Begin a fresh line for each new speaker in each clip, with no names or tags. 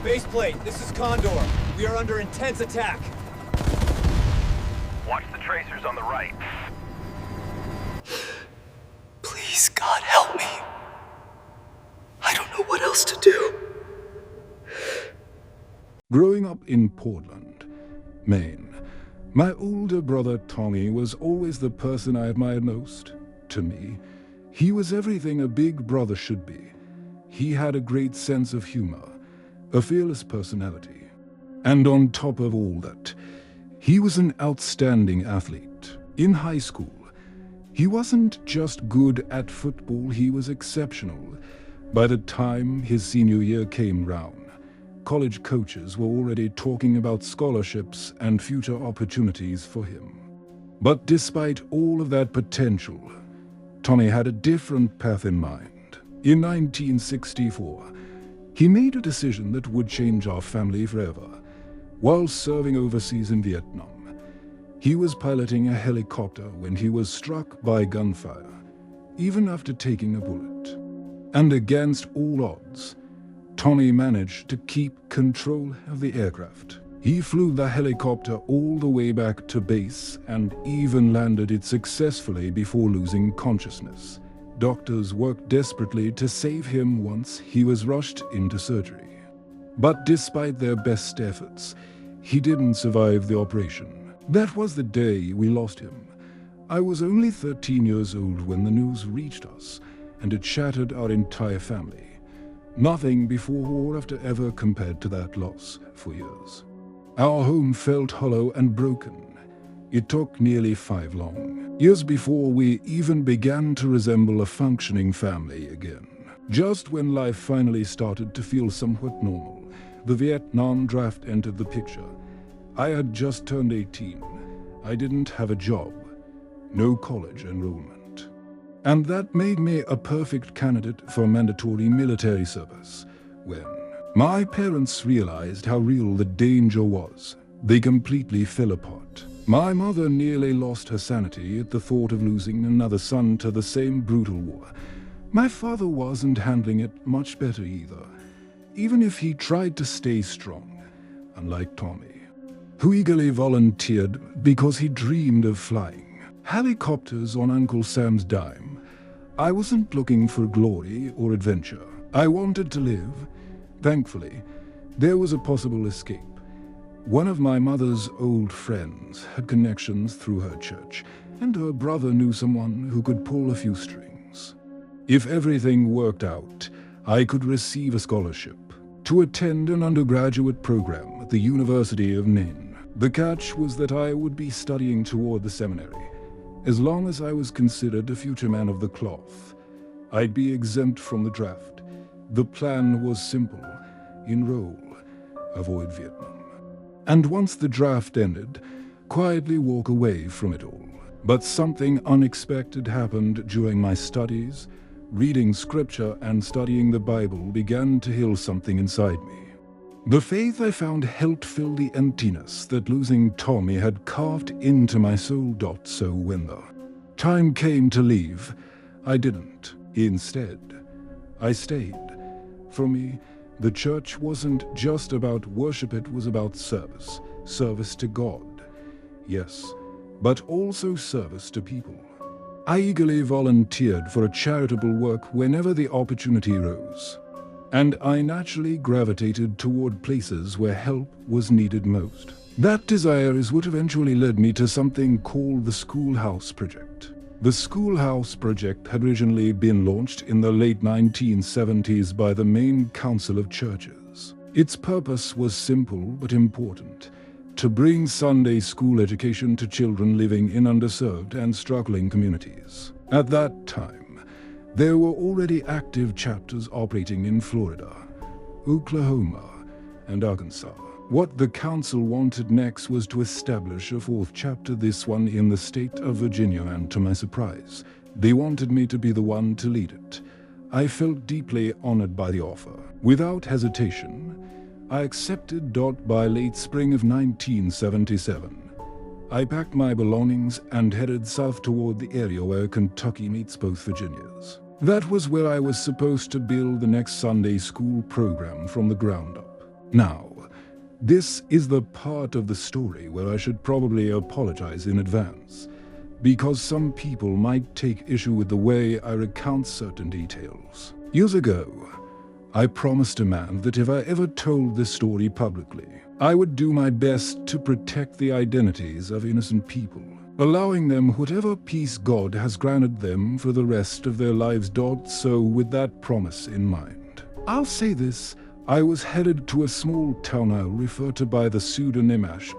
Baseplate, this is Condor. We are under intense attack.
Watch the tracers on the right.
Please, God, help me. I don't know what else to do.
Growing up in Portland, Maine, my older brother Tommy was always the person I admired most. To me, he was everything a big brother should be. He had a great sense of humor, a fearless personality. And on top of all that, he was an outstanding athlete. In high school, he wasn't just good at football, he was exceptional. By the time his senior year came round, college coaches were already talking about scholarships and future opportunities for him. But despite all of that potential, Tommy had a different path in mind. In 1964, he made a decision that would change our family forever. While serving overseas in Vietnam, he was piloting a helicopter when he was struck by gunfire, even after taking a bullet. And against all odds, Tommy managed to keep control of the aircraft. He flew the helicopter all the way back to base and even landed it successfully before losing consciousness. Doctors worked desperately to save him once he was rushed into surgery. But despite their best efforts, he didn't survive the operation. That was the day we lost him. I was only 13 years old when the news reached us, and it shattered our entire family. Nothing before or after ever compared to that loss for years. Our home felt hollow and broken. It took nearly 5 long years before we even began to resemble a functioning family again. Just when life finally started to feel somewhat normal, the Vietnam draft entered the picture. I had just turned 18. I didn't have a job, no college enrollment. And that made me a perfect candidate for mandatory military service. When my parents realized how real the danger was, they completely fell apart. My mother nearly lost her sanity at the thought of losing another son to the same brutal war. My father wasn't handling it much better either, even if he tried to stay strong, unlike Tommy, who eagerly volunteered because he dreamed of flying helicopters on Uncle Sam's dime. I wasn't looking for glory or adventure. I wanted to live. Thankfully, there was a possible escape. One of my mother's old friends had connections through her church, and her brother knew someone who could pull a few strings. If everything worked out, I could receive a scholarship to attend an undergraduate program at the University of Maine. The catch was that I would be studying toward the seminary. As long as I was considered a future man of the cloth, I'd be exempt from the draft. The plan was simple: enroll, avoid Vietnam. And once the draft ended, quietly walk away from it all. But something unexpected happened during my studies. Reading scripture and studying the Bible began to heal something inside me. The faith I found helped fill the emptiness that losing Tommy had carved into my soul. So when the time came to leave, I didn't. Instead, I stayed. For me, the church wasn't just about worship, it was about service. Service to God, yes, but also service to people. I eagerly volunteered for a charitable work whenever the opportunity rose. And I naturally gravitated toward places where help was needed most. That desire is what eventually led me to something called the Schoolhouse Project. The Schoolhouse Project had originally been launched in the late 1970s by the Maine Council of Churches. Its purpose was simple but important: to bring Sunday school education to children living in underserved and struggling communities. At that time, there were already active chapters operating in Florida, Oklahoma, and Arkansas. What the council wanted next was to establish a 4th chapter, this one in the state of Virginia, and to my surprise, they wanted me to be the one to lead it. I felt deeply honored by the offer. Without hesitation, I accepted. By late spring of 1977, I packed my belongings and headed south toward the area where Kentucky meets both Virginias. That was where I was supposed to build the next Sunday school program from the ground up. Now, this is the part of the story where I should probably apologize in advance, because some people might take issue with the way I recount certain details. Years ago, I promised a man that if I ever told this story publicly, I would do my best to protect the identities of innocent people, allowing them whatever peace God has granted them for the rest of their lives. So with that promise in mind, I'll say this: I was headed to a small town I'll refer to by the pseudonym Ash,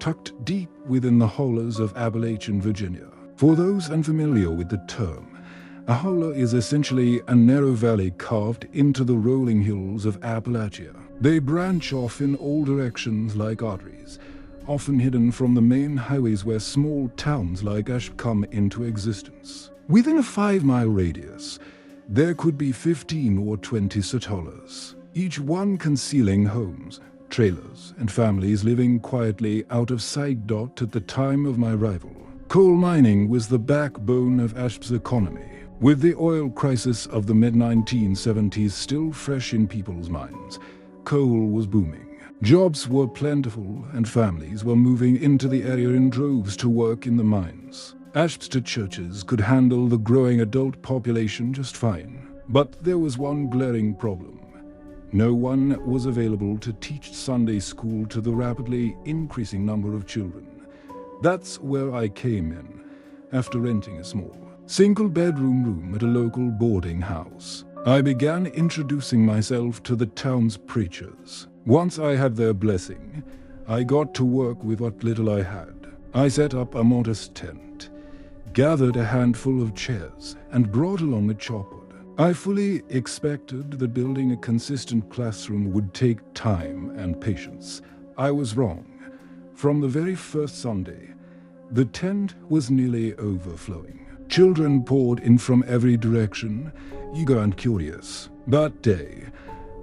tucked deep within the hollows of Appalachian, Virginia. For those unfamiliar with the term, a hollow is essentially a narrow valley carved into the rolling hills of Appalachia. They branch off in all directions like arteries, often hidden from the main highways where small towns like Ash come into existence. Within a 5-mile radius, there could be 15 or 20 such hollows, each one concealing homes, trailers, and families living quietly out of sight. At the time of my arrival, coal mining was the backbone of Ash's economy. With the oil crisis of the mid-1970s still fresh in people's minds, coal was booming. Jobs were plentiful, and families were moving into the area in droves to work in the mines. Ash's churches could handle the growing adult population just fine. But there was one glaring problem. No one was available to teach Sunday school to the rapidly increasing number of children. That's where I came in, after renting a small, single-bedroom room at a local boarding house. I began introducing myself to the town's preachers. Once I had their blessing, I got to work with what little I had. I set up a modest tent, gathered a handful of chairs, and brought along a chopper. I fully expected that building a consistent classroom would take time and patience. I was wrong. From the very first Sunday, the tent was nearly overflowing. Children poured in from every direction, eager and curious. That day,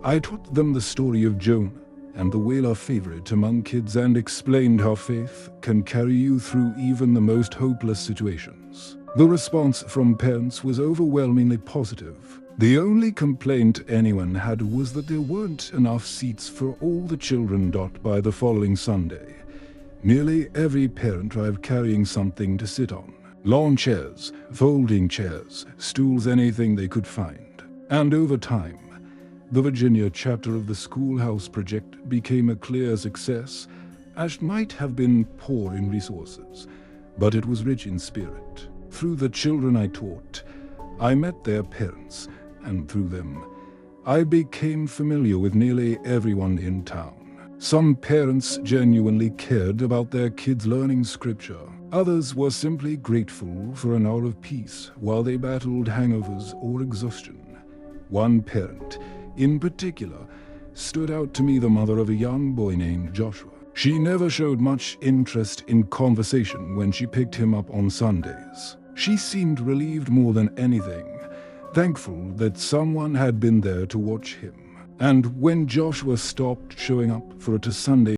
I taught them the story of Jonah and the whale, a favorite among kids, and explained how faith can carry you through even the most hopeless situations. The response from parents was overwhelmingly positive. The only complaint anyone had was that there weren't enough seats for all the children. By the following Sunday, nearly every parent arrived carrying something to sit on. Lawn chairs, folding chairs, stools, anything they could find. And over time, the Virginia chapter of the Schoolhouse Project became a clear success. Ash might have been poor in resources, but it was rich in spirit. Through the children I taught, I met their parents, and through them, I became familiar with nearly everyone in town. Some parents genuinely cared about their kids learning scripture. Others were simply grateful for an hour of peace while they battled hangovers or exhaustion. One parent, in particular, stood out to me: the mother of a young boy named Joshua. She never showed much interest in conversation when she picked him up on Sundays. She seemed relieved more than anything, thankful that someone had been there to watch him. And when Joshua stopped showing up for a Sunday